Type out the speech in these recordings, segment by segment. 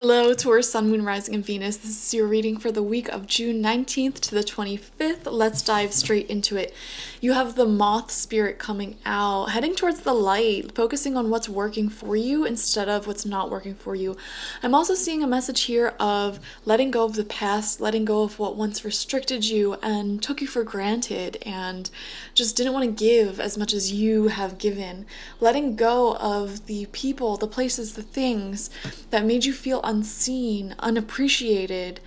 Hello, Taurus, Sun, Moon, Rising, and Venus. This is your reading for the week of June 19th to the 25th. Let's dive straight into it. You have the moth spirit coming out, heading towards the light, focusing on what's working for you instead of what's not working for you. I'm also seeing a message here of letting go of the past, letting go of what once restricted you and took you for granted and just didn't want to give as much as you have given. Letting go of the people, the places, the things that made you feel unseen, unappreciated,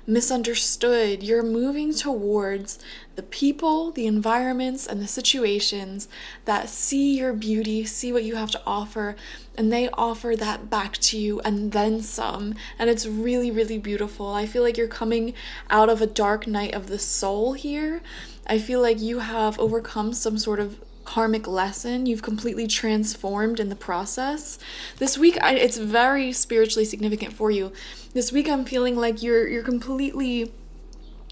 misunderstood. You're moving towards the people, the environments, and the situations that see your beauty, see what you have to offer, and they offer that back to you and then some. And it's really, really beautiful. I feel like you're coming out of a dark night of the soul here. I feel like you have overcome some sort of karmic lesson. You've completely transformed in the process. This week, it's very spiritually significant for you. This week, I'm feeling like you're completely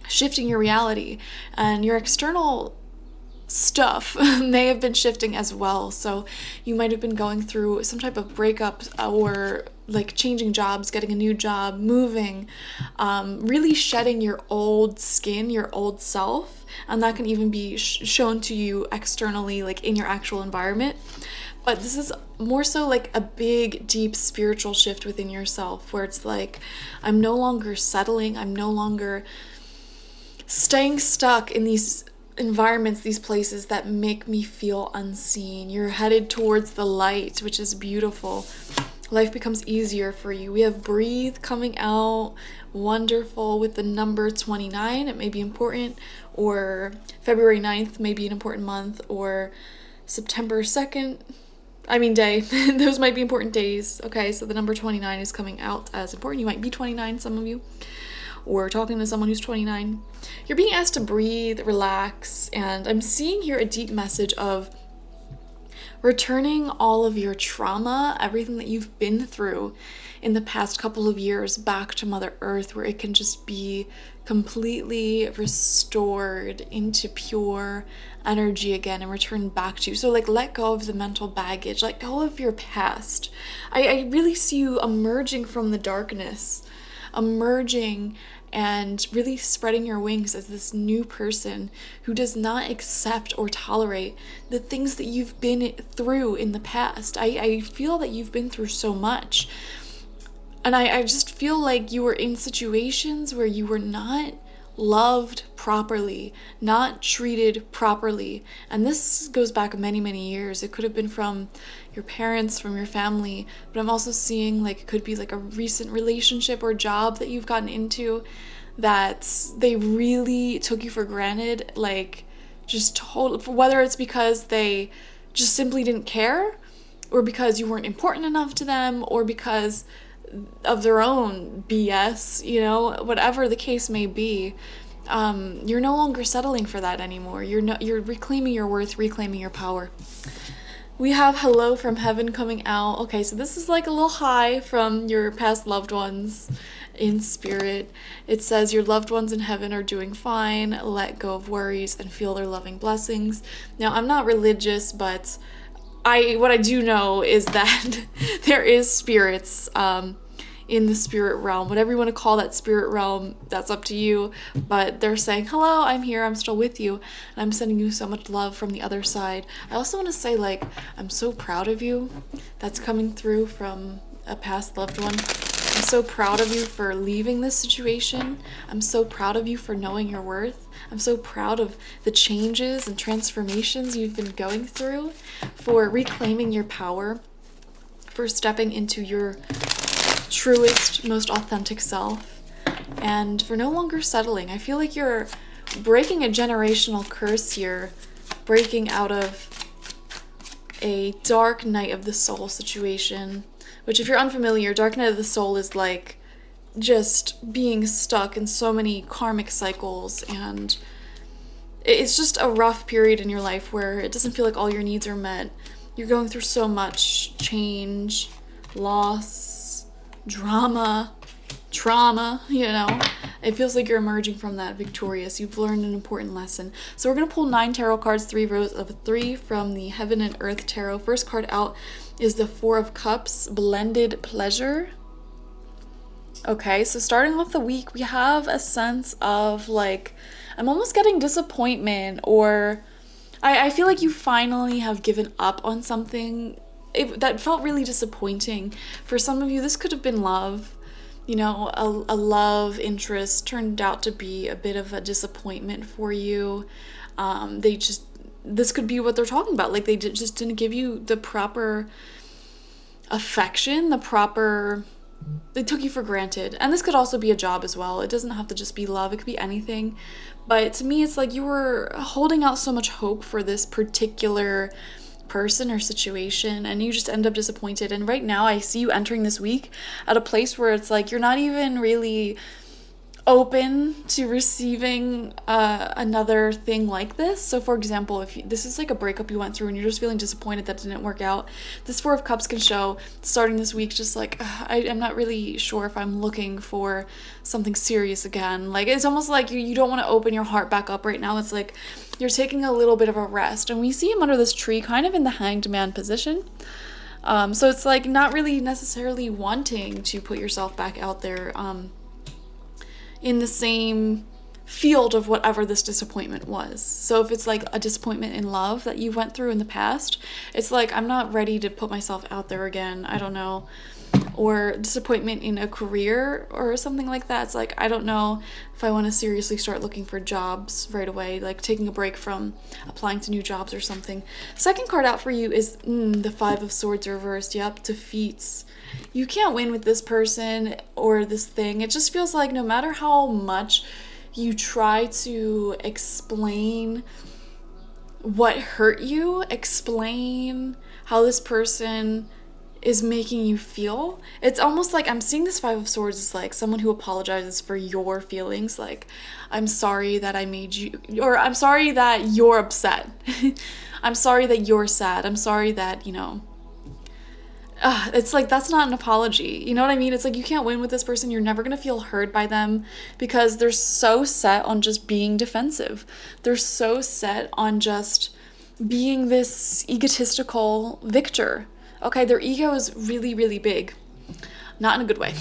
shifting your reality, and your external stuff may have been shifting as well. So you might have been going through some type of breakup or like changing jobs, getting a new job, moving, really shedding your old skin, your old self. And that can even be shown to you externally, like in your actual environment. But this is more so like a big, deep spiritual shift within yourself, where it's like, I'm no longer settling. I'm no longer staying stuck in these environments, these places that make me feel unseen. You're headed towards the light, which is beautiful. Life becomes easier for you. We have breathe coming out, wonderful, with the number 29. It may be important, or February 9th may be an important month, or September 2nd, day. Those might be important days. Okay, so the number 29 is coming out as important. You might be 29, some of you, or talking to someone who's 29. You're being asked to breathe, relax, and I'm seeing here a deep message of returning all of your trauma, everything that you've been through in the past couple of years, back to Mother Earth, where it can just be completely restored into pure energy again and return back to you. So like, let go of the mental baggage, let go of your past. I really see you emerging from the darkness, emerging and really spreading your wings as this new person who does not accept or tolerate the things that you've been through in the past. I feel that you've been through so much. And I just feel like you were in situations where you were not loved properly, not treated properly. And this goes back many, many years. It could have been from your parents, from your family, but I'm also seeing like it could be like a recent relationship or job that you've gotten into that they really took you for granted, like just whether it's because they just simply didn't care, or because you weren't important enough to them, or because of their own BS, whatever the case may be. You're no longer settling for that anymore. You're reclaiming your worth, reclaiming your power. We have hello from heaven coming out. Okay, so this is like a little high from your past loved ones in spirit. It says your loved ones in heaven are doing fine. Let go of worries and feel their loving blessings. Now, I'm not religious, but what I do know is that there is spirits in the spirit realm, whatever you want to call that spirit realm, that's up to you. But they're saying, hello, I'm here, I'm still with you, and I'm sending you so much love from the other side. I also want to say, like, I'm so proud of you. That's coming through from a past loved one. I'm so proud of you for leaving this situation. I'm so proud of you for knowing your worth. I'm so proud of the changes and transformations you've been going through, for reclaiming your power, for stepping into your truest, most authentic self, and for no longer settling. I feel like you're breaking a generational curse here, breaking out of a dark night of the soul situation, which, if you're unfamiliar, dark night of the soul is like just being stuck in so many karmic cycles, and it's just a rough period in your life where it doesn't feel like all your needs are met. You're going through so much change, loss, drama, trauma, It feels like you're emerging from that victorious. You've learned an important lesson. So we're going to pull 9 tarot cards, 3 rows of 3 from the Heaven and Earth Tarot. First card out is the 4 of Cups, Blended Pleasure. Okay, so starting off the week, we have a sense of like, I'm almost getting disappointment, or I feel like you finally have given up on something that felt really disappointing. For some of you, this could have been love. You know, a love interest turned out to be a bit of a disappointment for you. This could be what they're talking about. Like, just didn't give you the proper affection, they took you for granted. And this could also be a job as well. It doesn't have to just be love, it could be anything. But to me, it's like you were holding out so much hope for this particular person or situation, and you just end up disappointed. And right now, I see you entering this week at a place where it's like you're not even really open to receiving another thing like this. So for example, if this is like a breakup you went through and you're just feeling disappointed that didn't work out, this Four of Cups can show starting this week just like I'm not really sure if I'm looking for something serious again. Like, it's almost like you don't want to open your heart back up right now. It's like you're taking a little bit of a rest, and we see him under this tree kind of in the Hanged Man position. So it's like not really necessarily wanting to put yourself back out there in the same field of whatever this disappointment was. So if it's like a disappointment in love that you went through in the past, it's like, I'm not ready to put myself out there again. I don't know. Or disappointment in a career or something like that. It's like, I don't know if I want to seriously start looking for jobs right away, like taking a break from applying to new jobs or something. Second card out for you is the Five of Swords reversed. Yep, defeats. You can't win with this person or this thing. It just feels like no matter how much you try to explain what hurt you, explain how this person is making you feel, it's almost like I'm seeing this Five of Swords as like someone who apologizes for your feelings. Like, I'm sorry that I made you, or I'm sorry that you're upset. I'm sorry that you're sad. I'm sorry that, it's like, that's not an apology. You know what I mean? It's like you can't win with this person. You're never going to feel heard by them because they're so set on just being defensive. They're so set on just being this egotistical victor. Okay, their ego is really, really big. Not in a good way.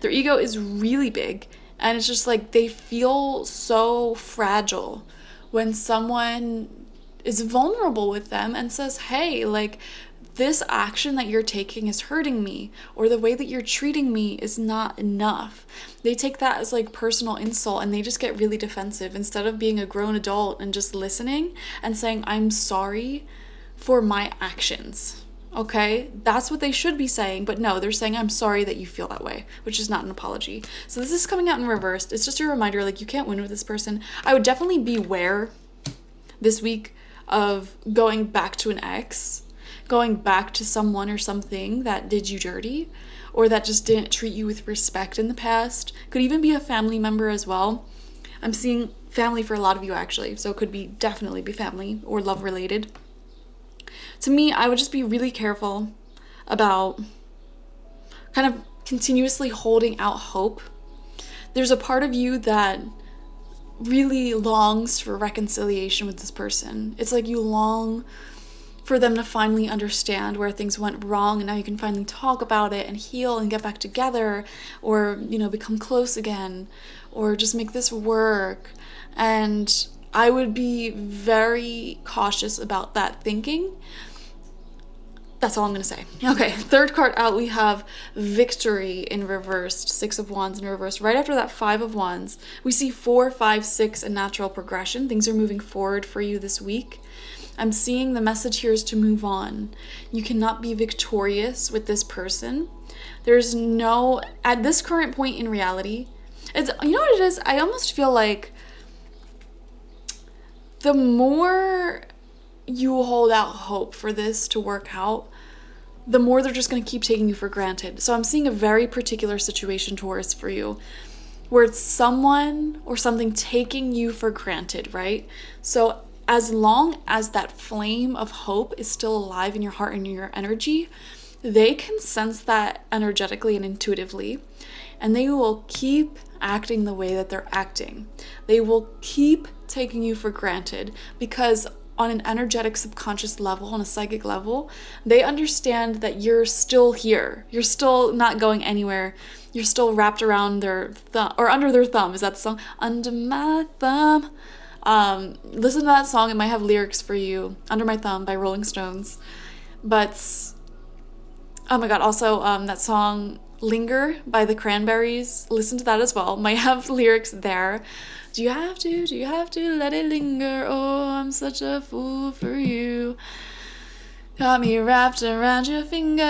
Their ego is really big. And it's just like they feel so fragile when someone is vulnerable with them and says, hey, like, this action that you're taking is hurting me, or the way that you're treating me is not enough. They take that as like personal insult, and they just get really defensive instead of being a grown adult and just listening and saying, I'm sorry for my actions. Okay, that's what they should be saying, but no, they're saying, I'm sorry that you feel that way, which is not an apology. So this is coming out in reversed. It's just a reminder, like, you can't win with this person. I would definitely beware this week of going back to an ex, going back to someone or something that did you dirty, or that just didn't treat you with respect in the past. Could even be a family member as well. I'm seeing family for a lot of you, actually, so it could be definitely be family or love related. To me, I would just be really careful about kind of continuously holding out hope. There's a part of you that really longs for reconciliation with this person. It's like you long for them to finally understand where things went wrong, and now you can finally talk about it and heal and get back together, or, become close again, or just make this work. And I would be very cautious about that thinking. That's all I'm going to say. Okay, third card out, we have Victory in reversed, Six of Wands in reversed. Right after that, Five of Wands, we see 4, 5, 6, and natural progression. Things are moving forward for you this week. I'm seeing the message here is to move on. You cannot be victorious with this person. There's no, at this current point in reality, it's, you know what it is? I almost feel like the more you hold out hope for this to work out, the more they're just going to keep taking you for granted. So I'm seeing a very particular situation, Taurus, for you, where it's someone or something taking you for granted, right? So as long as that flame of hope is still alive in your heart and in your energy, they can sense that energetically and intuitively, and they will keep acting the way that they're acting. They will keep taking you for granted because on an energetic subconscious level, on a psychic level, they understand that you're still here. You're still not going anywhere. You're still wrapped around their thumb, or under their thumb. Is that the song? Under my thumb. Listen to that song. It might have lyrics for you. Under My Thumb by Rolling Stones. But, oh my god, also that song Linger by the Cranberries. Listen to that as well. Might have lyrics there. Do you have to let it linger? Oh, I'm such a fool for you. Got me wrapped around your finger.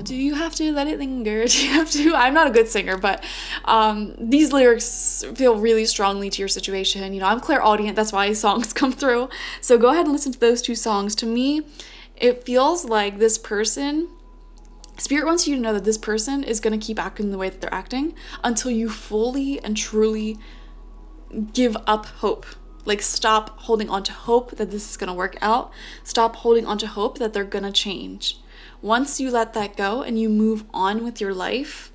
Do you have to let it linger? Do you have to? I'm not a good singer, but these lyrics feel really strongly to your situation. You know, I'm clairaudient. That's why songs come through. So go ahead and listen to those two songs. To me, it feels like this person, Spirit wants you to know that this person is going to keep acting the way that they're acting until you fully and truly give up hope. Like, stop holding on to hope that this is going to work out. Stop holding on to hope that they're going to change. Once you let that go and you move on with your life,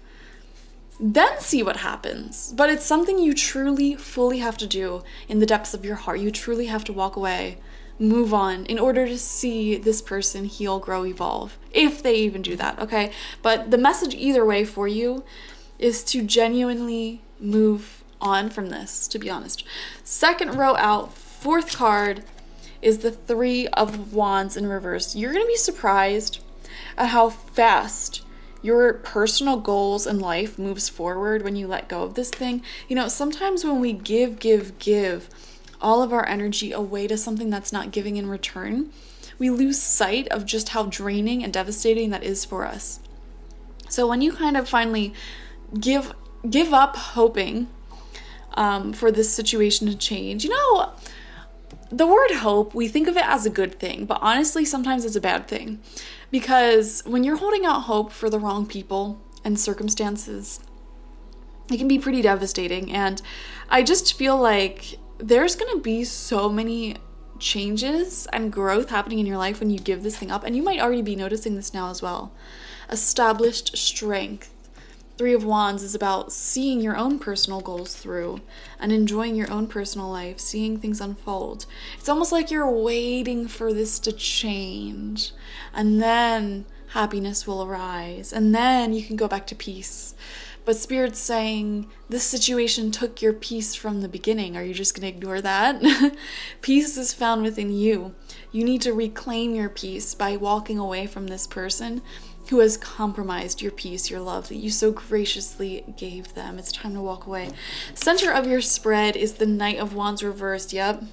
then see what happens. But it's something you truly, fully have to do in the depths of your heart. You truly have to walk away, move on, in order to see this person heal, grow, evolve. If they even do that, okay? But the message either way for you is to genuinely move on from this, to be honest. Second row out, fourth card is the Three of Wands in reverse. You're going to be surprised at how fast your personal goals in life moves forward when you let go of this thing. You know, sometimes when we give all of our energy away to something that's not giving in return, we lose sight of just how draining and devastating that is for us. So when you kind of finally give up hoping for this situation to change, you know, the word hope, we think of it as a good thing, but honestly, sometimes it's a bad thing. Because when you're holding out hope for the wrong people and circumstances, it can be pretty devastating. And I just feel like there's going to be so many changes and growth happening in your life when you give this thing up. And you might already be noticing this now as well. Established strength. Three of Wands is about seeing your own personal goals through and enjoying your own personal life, seeing things unfold. It's almost like you're waiting for this to change, and then happiness will arise, and then you can go back to peace. But Spirit's saying, this situation took your peace from the beginning. Are you just going to ignore that? Peace is found within you. You need to reclaim your peace by walking away from this person who has compromised your peace, your love that you so graciously gave them. It's time to walk away. Center of your spread is the Knight of Wands reversed. Yep.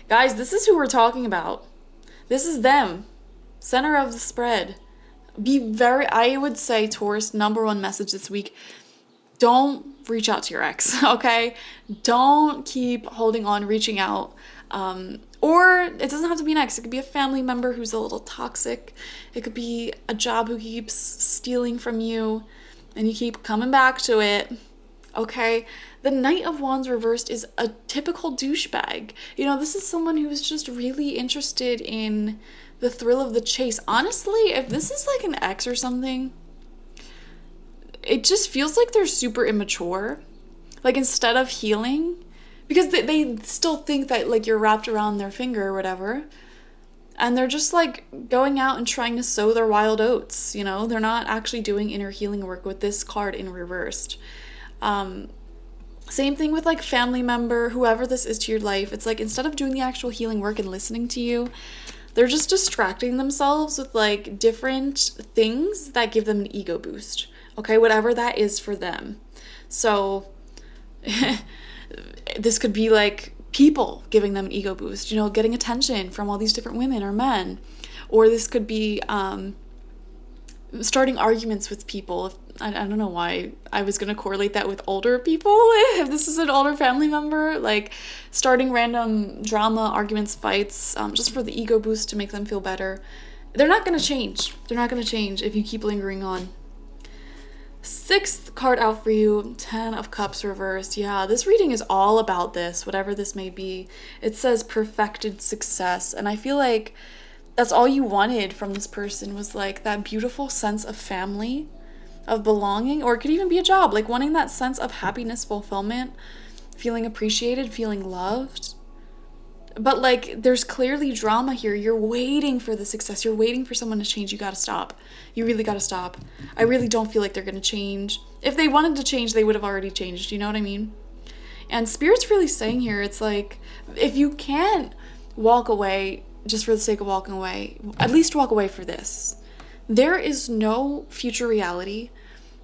Guys, this is who we're talking about. This is them. Center of the spread. I would say, Taurus, number one message this week, don't reach out to your ex, okay? Don't keep holding on, reaching out. Or it doesn't have to be an ex. It could be a family member who's a little toxic. It could be a job who keeps stealing from you and you keep coming back to it. Okay? The Knight of Wands reversed is a typical douchebag. You know, this is someone who is just really interested in the thrill of the chase. Honestly, if this is like an ex or something, it just feels like they're super immature. Like, instead of healing, because they still think that, like, you're wrapped around their finger or whatever. And they're just, like, going out and trying to sow their wild oats, you know? They're not actually doing inner healing work with this card in reversed. Same thing with, like, family member, whoever this is to your life. It's like, instead of doing the actual healing work and listening to you, they're just distracting themselves with, like, different things that give them an ego boost. Okay? Whatever that is for them. So this could be like people giving them an ego boost, you know, getting attention from all these different women or men. Or this could be starting arguments with people. I don't know why I was going to correlate that with older people. If this is an older family member, like starting random drama, arguments, fights, just for the ego boost to make them feel better. They're not going to change. They're not going to change if you keep lingering on. Sixth card out for you, 10 of Cups reversed. Yeah, this reading is all about this, whatever this may be. It says perfected success. And I feel like that's all you wanted from this person was like that beautiful sense of family, of belonging, or it could even be a job, like wanting that sense of happiness, fulfillment, feeling appreciated, feeling loved. But like, there's clearly drama here. You're waiting for the success. You're waiting for someone to change. You gotta stop. You really gotta stop. I really don't feel like they're gonna change. If they wanted to change, they would have already changed. You know what I mean? And Spirit's really saying here, it's like, if you can't walk away just for the sake of walking away, at least walk away for this. There is no future reality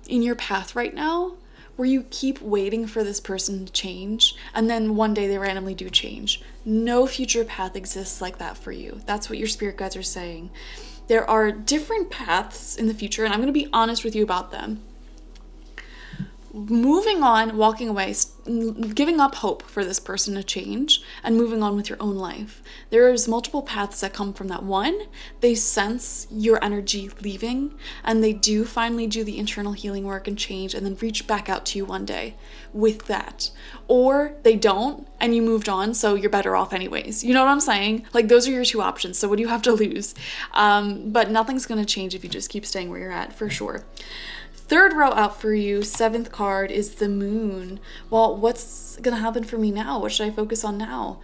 in your path right now where you keep waiting for this person to change and then one day they randomly do change. No future path exists like that for you. That's what your spirit guides are saying. There are different paths in the future, and I'm going to be honest with you about them. Moving on, walking away, giving up hope for this person to change, and moving on with your own life. There's multiple paths that come from that. One, they sense your energy leaving, and they do finally do the internal healing work and change, and then reach back out to you one day with that. Or they don't, and you moved on, so you're better off anyways. You know what I'm saying? Like, those are your two options, so what do you have to lose? But nothing's going to change if you just keep staying where you're at, for sure. Third row out for you, 7th card, is the moon. Well, what's going to happen for me now? What should I focus on now?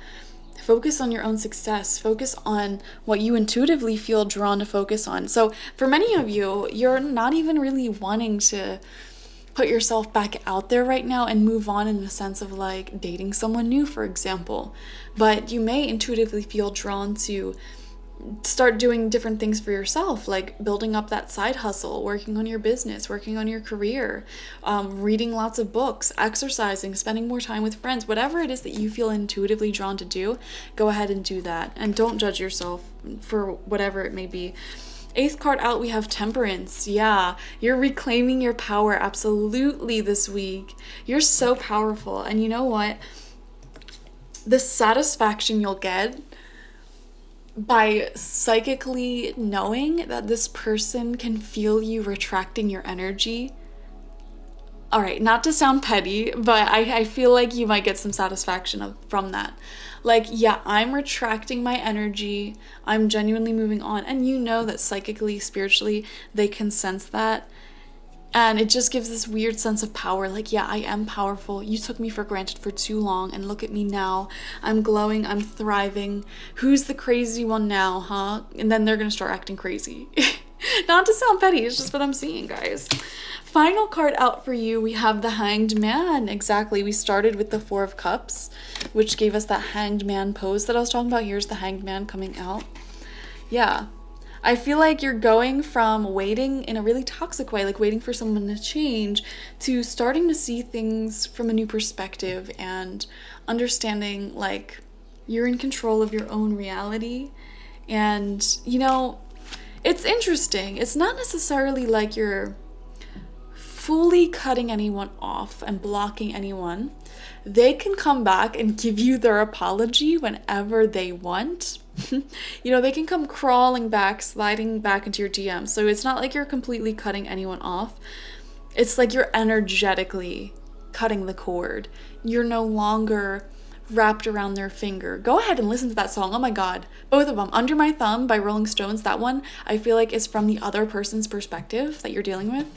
Focus on your own success. Focus on what you intuitively feel drawn to focus on. So for many of you, you're not even really wanting to put yourself back out there right now and move on in the sense of like dating someone new, for example. But you may intuitively feel drawn to start doing different things for yourself, like building up that side hustle, working on your business, working on your career, reading lots of books, exercising, spending more time with friends. Whatever it is that you feel intuitively drawn to do, go ahead and do that. And don't judge yourself for whatever it may be. 8th card out, we have Temperance. Yeah, you're reclaiming your power absolutely this week. You're so powerful. And you know what? The satisfaction you'll get by psychically knowing that this person can feel you retracting your energy. All right, not to sound petty, but I feel like you might get some satisfaction from that. Like, yeah, I'm retracting my energy. I'm genuinely moving on. And you know that psychically, spiritually, they can sense that. And it just gives this weird sense of power. Like, yeah, I am powerful. You took me for granted for too long. And look at me now. I'm glowing. I'm thriving. Who's the crazy one now, huh? And then they're going to start acting crazy. Not to sound petty. It's just what I'm seeing, guys. Final card out for you. We have the Hanged Man. Exactly. We started with the 4 of Cups, which gave us that Hanged Man pose that I was talking about. Here's the Hanged Man coming out. Yeah. I feel like you're going from waiting in a really toxic way, like waiting for someone to change, to starting to see things from a new perspective and understanding like you're in control of your own reality. And, you know, it's interesting. It's not necessarily like you're fully cutting anyone off and blocking anyone. They can come back and give you their apology whenever they want. You know, they can come crawling back, sliding back into your DMs. So it's not like you're completely cutting anyone off. It's like you're energetically cutting the cord. You're no longer wrapped around their finger. Go ahead and listen to that song. Oh my God. Both of them. Under My Thumb by Rolling Stones. That one, I feel like is from the other person's perspective that you're dealing with.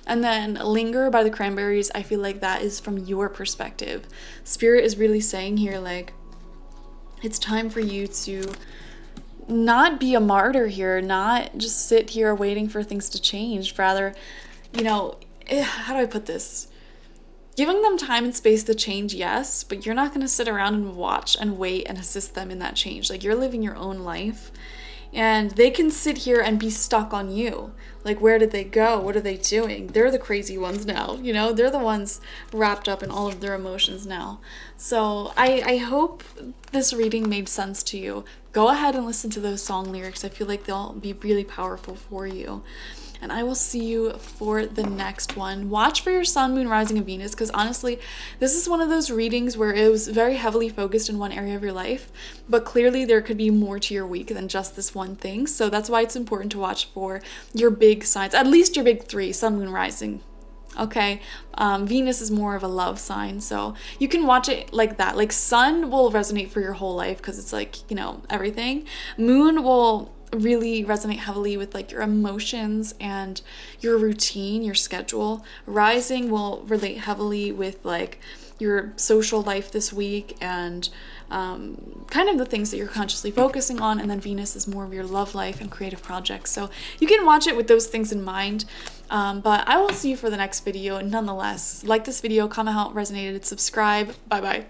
And then Linger by the Cranberries, I feel like that is from your perspective. Spirit is really saying here, like, it's time for you to not be a martyr here, not just sit here waiting for things to change. Rather, you know, how do I put this? Giving them time and space to change, yes, but you're not going to sit around and watch and wait and assist them in that change. Like, you're living your own life. And they can sit here and be stuck on you. Like, where did they go? What are they doing? They're the crazy ones now, you know? They're the ones wrapped up in all of their emotions now. So I hope this reading made sense to you. Go ahead and listen to those song lyrics. I feel like they'll be really powerful for you. And I will see you for the next one. Watch for your sun, moon, rising, and Venus, because honestly, this is one of those readings where it was very heavily focused in one area of your life, but clearly there could be more to your week than just this one thing. So that's why it's important to watch for your big signs, at least your big 3, sun, moon, rising. Okay, Venus is more of a love sign, so you can watch it like that. Like, sun will resonate for your whole life because it's like, you know, everything. Moon will really resonate heavily with like your emotions and your routine, your schedule. Rising will relate heavily with like your social life this week and kind of the things that you're consciously focusing on. And then Venus is more of your love life and creative projects. So you can watch it with those things in mind. But I will see you for the next video. And nonetheless, like this video, comment how it resonated, subscribe. Bye bye.